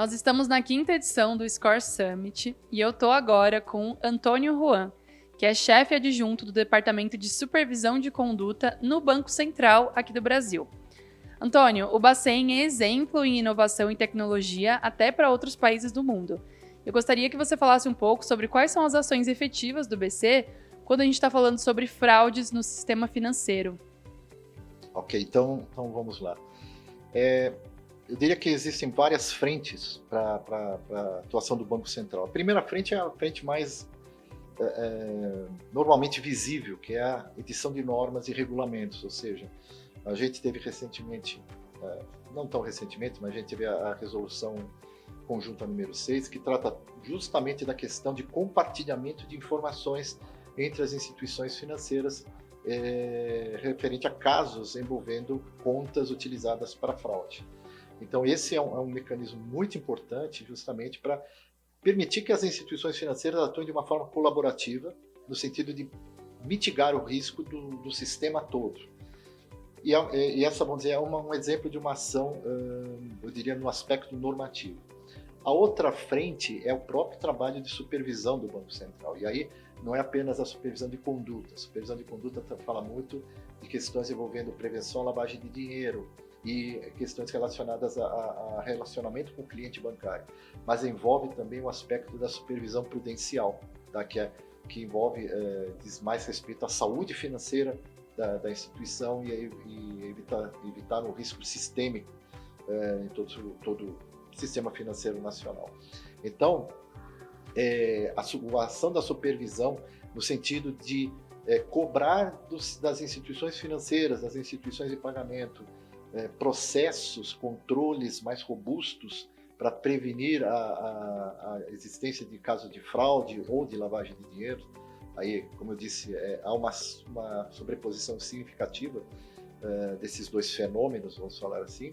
Nós estamos na 5ª edição do Score Summit e eu tô agora com Antônio Juan, que é chefe adjunto do Departamento de Supervisão de Conduta no Banco Central aqui do Brasil. Antônio, o Bacen é exemplo em inovação e tecnologia até para outros países do mundo. Eu gostaria que você falasse um pouco sobre quais são as ações efetivas do BC quando a gente está falando sobre fraudes no sistema financeiro. Ok, então vamos lá. Eu diria que existem várias frentes para a atuação do Banco Central. A primeira frente é a frente mais normalmente visível, que é a edição de normas e regulamentos, ou seja, a gente teve recentemente, não tão recentemente, mas a gente teve a resolução conjunta número 6, que trata justamente da questão de compartilhamento de informações entre as instituições financeiras referente a casos envolvendo contas utilizadas para fraude. Então esse é um mecanismo muito importante justamente para permitir que as instituições financeiras atuem de uma forma colaborativa, no sentido de mitigar o risco do sistema todo. E essa, vamos dizer, é um exemplo de uma ação, eu diria, no aspecto normativo. A outra frente é o próprio trabalho de supervisão do Banco Central. E aí não é apenas a supervisão de conduta. A supervisão de conduta fala muito de questões envolvendo prevenção à lavagem de dinheiro e questões relacionadas a relacionamento com o cliente bancário. Mas envolve também o aspecto da supervisão prudencial, tá? Que envolve, diz mais respeito à saúde financeira da instituição e evitar um risco sistêmico em todo o sistema financeiro nacional. Então, a ação da supervisão no sentido de cobrar das instituições financeiras, das instituições de pagamento, processos, controles mais robustos para prevenir a existência de casos de fraude ou de lavagem de dinheiro. Aí, como eu disse, há uma sobreposição significativa desses dois fenômenos, vamos falar assim.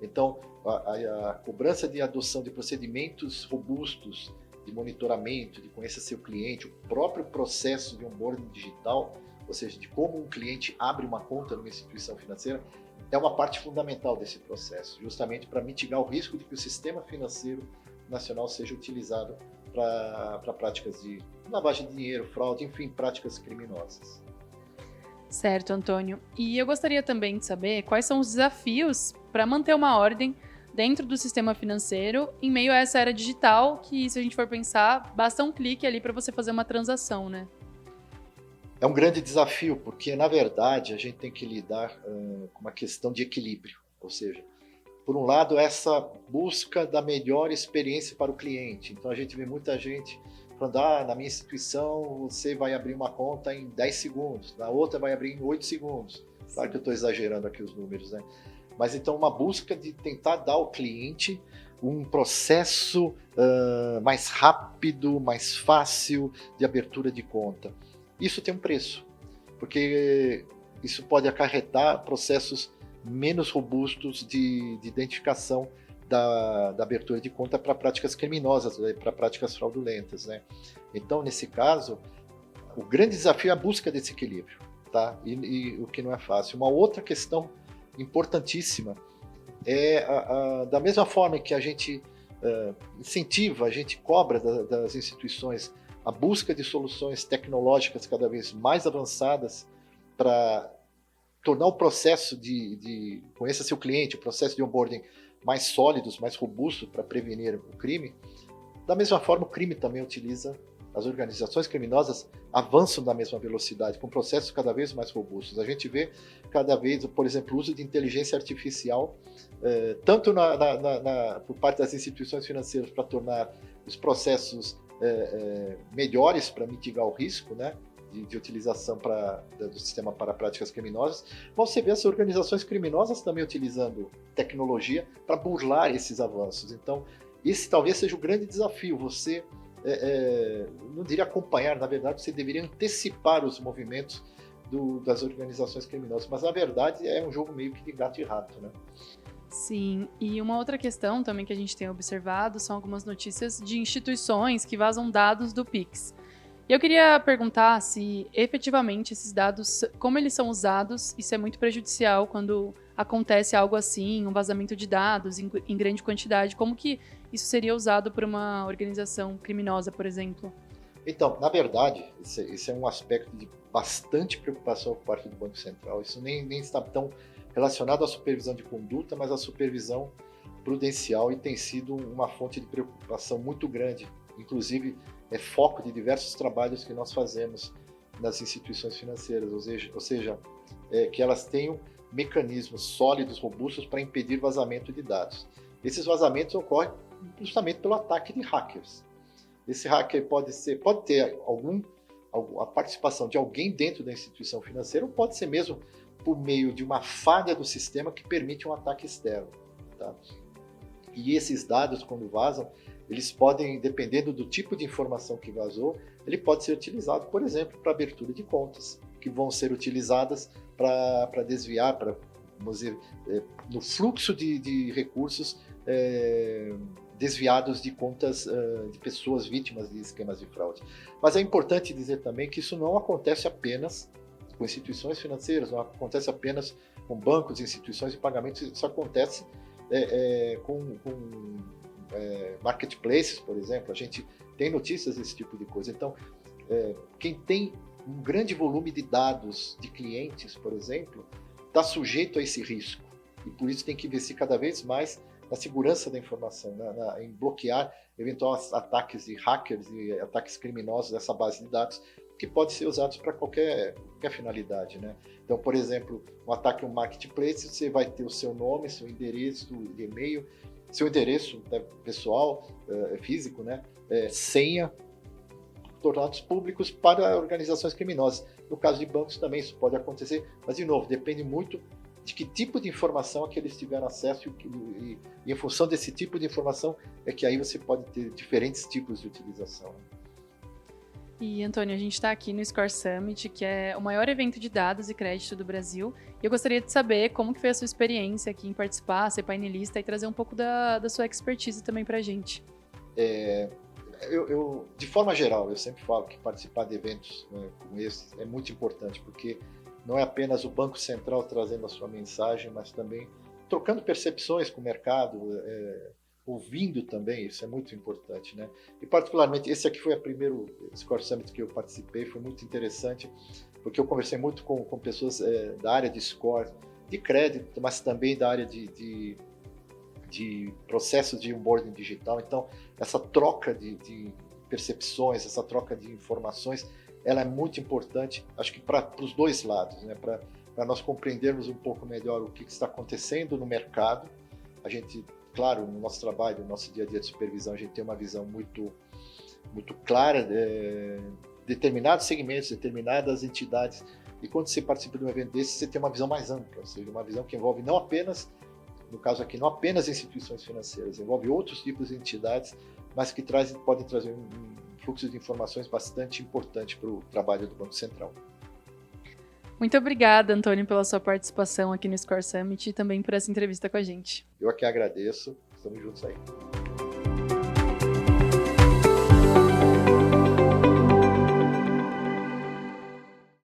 Então, a cobrança de adoção de procedimentos robustos de monitoramento, de conhecer seu cliente, o próprio processo de onboarding digital, ou seja, de como um cliente abre uma conta numa instituição financeira, é uma parte fundamental desse processo, justamente para mitigar o risco de que o sistema financeiro nacional seja utilizado para práticas de lavagem de dinheiro, fraude, enfim, práticas criminosas. Certo, Antônio. E eu gostaria também de saber quais são os desafios para manter uma ordem dentro do sistema financeiro em meio a essa era digital, que, se a gente for pensar, basta um clique ali para você fazer uma transação, né? É um grande desafio, porque, na verdade, a gente tem que lidar com uma questão de equilíbrio. Ou seja, por um lado, essa busca da melhor experiência para o cliente. Então, a gente vê muita gente falando, na minha instituição você vai abrir uma conta em 10 segundos, na outra vai abrir em 8 segundos. Claro que eu estou exagerando aqui os números, né? Mas, então, uma busca de tentar dar ao cliente um processo mais rápido, mais fácil de abertura de conta. Isso tem um preço, porque isso pode acarretar processos menos robustos de identificação da abertura de conta para práticas criminosas, para práticas fraudulentas, né? Então, nesse caso, o grande desafio é a busca desse equilíbrio, tá? E o que não é fácil. Uma outra questão importantíssima é, da mesma forma que a gente incentiva, a gente cobra das instituições a busca de soluções tecnológicas cada vez mais avançadas para tornar o processo de conheça seu cliente, o processo de onboarding mais sólidos, mais robustos para prevenir o crime. Da mesma forma, o crime também utiliza, as organizações criminosas avançam da mesma velocidade, com processos cada vez mais robustos. A gente vê cada vez, por exemplo, o uso de inteligência artificial, tanto por parte das instituições financeiras para tornar os processos melhores para mitigar o risco, né, de utilização do sistema para práticas criminosas. Você vê as organizações criminosas também utilizando tecnologia para burlar esses avanços. Então, esse talvez seja o grande desafio. Você, não diria acompanhar, na verdade, você deveria antecipar os movimentos das organizações criminosas. Mas, na verdade, é um jogo meio que de gato e rato, né? Sim, e uma outra questão também que a gente tem observado são algumas notícias de instituições que vazam dados do Pix. E eu queria perguntar se efetivamente esses dados, como eles são usados, isso é muito prejudicial quando acontece algo assim, um vazamento de dados em grande quantidade. Como que isso seria usado por uma organização criminosa, por exemplo? Então, na verdade, esse é um aspecto de bastante preocupação por parte do Banco Central. Isso nem está tão relacionado à supervisão de conduta, mas à supervisão prudencial, e tem sido uma fonte de preocupação muito grande. Inclusive, é foco de diversos trabalhos que nós fazemos nas instituições financeiras, ou seja, que elas tenham mecanismos sólidos, robustos para impedir vazamento de dados. Esses vazamentos ocorrem justamente pelo ataque de hackers. Esse hacker pode ter a participação de alguém dentro da instituição financeira, ou pode ser mesmo por meio de uma falha do sistema que permite um ataque externo. Tá? E esses dados, quando vazam, eles podem, dependendo do tipo de informação que vazou, ele pode ser utilizado, por exemplo, para abertura de contas, que vão ser utilizadas para desviar, vamos dizer, no fluxo de recursos desviados de contas de pessoas vítimas de esquemas de fraude. Mas é importante dizer também que isso não acontece apenas com instituições financeiras, não acontece apenas com bancos e instituições de pagamentos, isso acontece com marketplaces, por exemplo. A gente tem notícias desse tipo de coisa. Então, quem tem um grande volume de dados de clientes, por exemplo, está sujeito a esse risco. E por isso tem que investir cada vez mais na segurança da informação, em bloquear eventuais ataques de hackers e ataques criminosos dessa base de dados, que podem ser usados para qualquer finalidade, né? Então, por exemplo, um ataque a um marketplace, você vai ter o seu nome, seu endereço de e-mail, seu endereço pessoal, físico, né? Senha, tornados públicos para organizações criminosas. No caso de bancos também isso pode acontecer, mas, de novo, depende muito de que tipo de informação que eles tiveram acesso, e em função desse tipo de informação é que aí você pode ter diferentes tipos de utilização. E, Antônio, a gente está aqui no Score Summit, que é o maior evento de dados e crédito do Brasil. E eu gostaria de saber como que foi a sua experiência aqui em participar, ser painelista e trazer um pouco da sua expertise também para a gente. De forma geral, eu sempre falo que participar de eventos, né, como esse é muito importante, porque não é apenas o Banco Central trazendo a sua mensagem, mas também trocando percepções com o mercado, ouvindo também, isso é muito importante, né? E particularmente, esse aqui foi o primeiro Score Summit que eu participei, foi muito interessante, porque eu conversei muito com pessoas da área de score, de crédito, mas também da área de processos de onboarding digital. Então, essa troca de percepções, essa troca de informações, ela é muito importante, acho que para os dois lados, né? Para nós compreendermos um pouco melhor o que está acontecendo no mercado. A gente, claro, no nosso trabalho, no nosso dia a dia de supervisão, a gente tem uma visão muito, muito clara de determinados segmentos, determinadas entidades, e quando você participa de um evento desse, você tem uma visão mais ampla, ou seja, uma visão que envolve não apenas, no caso aqui, não apenas instituições financeiras, envolve outros tipos de entidades, mas que podem trazer um fluxo de informações bastante importante para o trabalho do Banco Central. Muito obrigada, Antônio, pela sua participação aqui no Score Summit e também por essa entrevista com a gente. Eu aqui agradeço, estamos juntos aí.